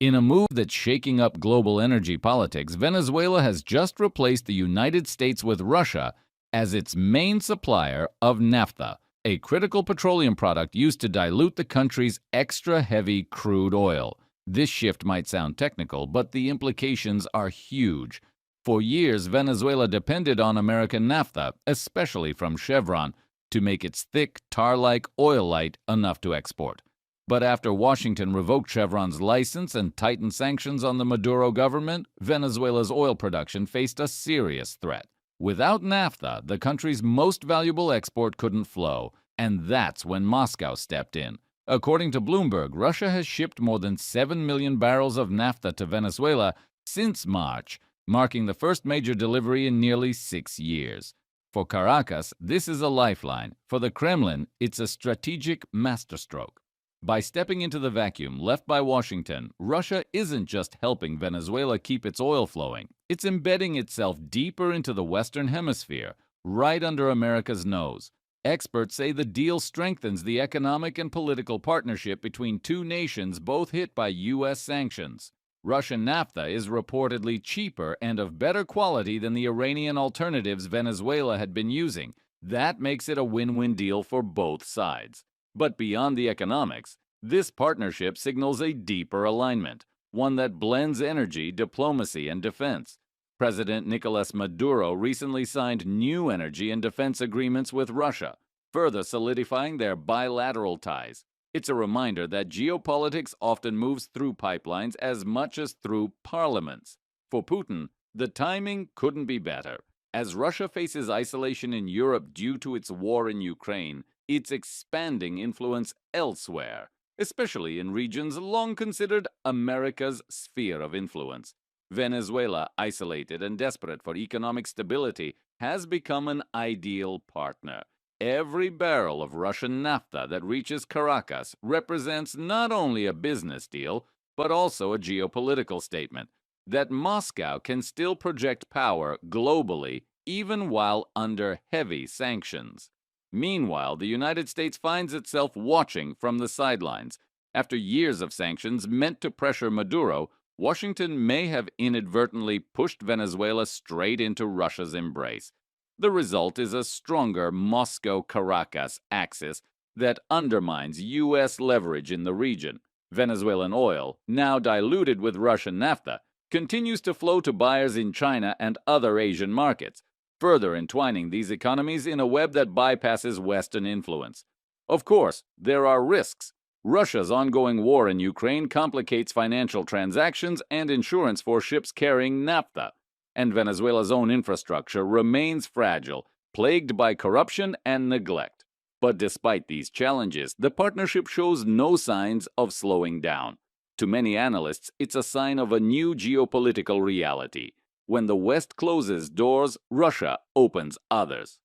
In a move that's shaking up global energy politics, Venezuela has just replaced the United States with Russia as its main supplier of naphtha, a critical petroleum product used to dilute the country's extra heavy crude oil. This shift might sound technical, but the implications are huge. For years, Venezuela depended on American naphtha, especially from Chevron, to make its thick, tar-like oil light enough to export. But after Washington revoked Chevron's license and tightened sanctions on the Maduro government, Venezuela's oil production faced a serious threat. Without naphtha, the country's most valuable export couldn't flow, and that's when Moscow stepped in. According to Bloomberg, Russia has shipped more than 7 million barrels of naphtha to Venezuela since March, marking the first major delivery in nearly 6 years. For Caracas, this is a lifeline. For the Kremlin, it's a strategic masterstroke. By stepping into the vacuum left by Washington, Russia isn't just helping Venezuela keep its oil flowing. It's embedding itself deeper into the Western Hemisphere, right under America's nose. Experts say the deal strengthens the economic and political partnership between two nations both hit by U.S. sanctions. Russian naphtha is reportedly cheaper and of better quality than the Iranian alternatives Venezuela had been using. That makes it a win-win deal for both sides. But beyond the economics, this partnership signals a deeper alignment, one that blends energy, diplomacy, and defense. President Nicolas Maduro recently signed new energy and defense agreements with Russia, further solidifying their bilateral ties. It's a reminder that geopolitics often moves through pipelines as much as through parliaments. For Putin, the timing couldn't be better. As Russia faces isolation in Europe due to its war in Ukraine, it's expanding influence elsewhere, especially in regions long considered America's sphere of influence. Venezuela, isolated and desperate for economic stability, has become an ideal partner. Every barrel of Russian naphtha that reaches Caracas represents not only a business deal, but also a geopolitical statement that Moscow can still project power globally even while under heavy sanctions. Meanwhile, the United States finds itself watching from the sidelines. After years of sanctions meant to pressure Maduro, Washington may have inadvertently pushed Venezuela straight into Russia's embrace. The result is a stronger Moscow-Caracas axis that undermines U.S. leverage in the region. Venezuelan oil, now diluted with Russian naphtha, continues to flow to buyers in China and other Asian markets, further entwining these economies in a web that bypasses Western influence. Of course, there are risks. Russia's ongoing war in Ukraine complicates financial transactions and insurance for ships carrying naphtha, and Venezuela's own infrastructure remains fragile, plagued by corruption and neglect. But despite these challenges, the partnership shows no signs of slowing down. To many analysts, it's a sign of a new geopolitical reality. When the West closes doors, Russia opens others.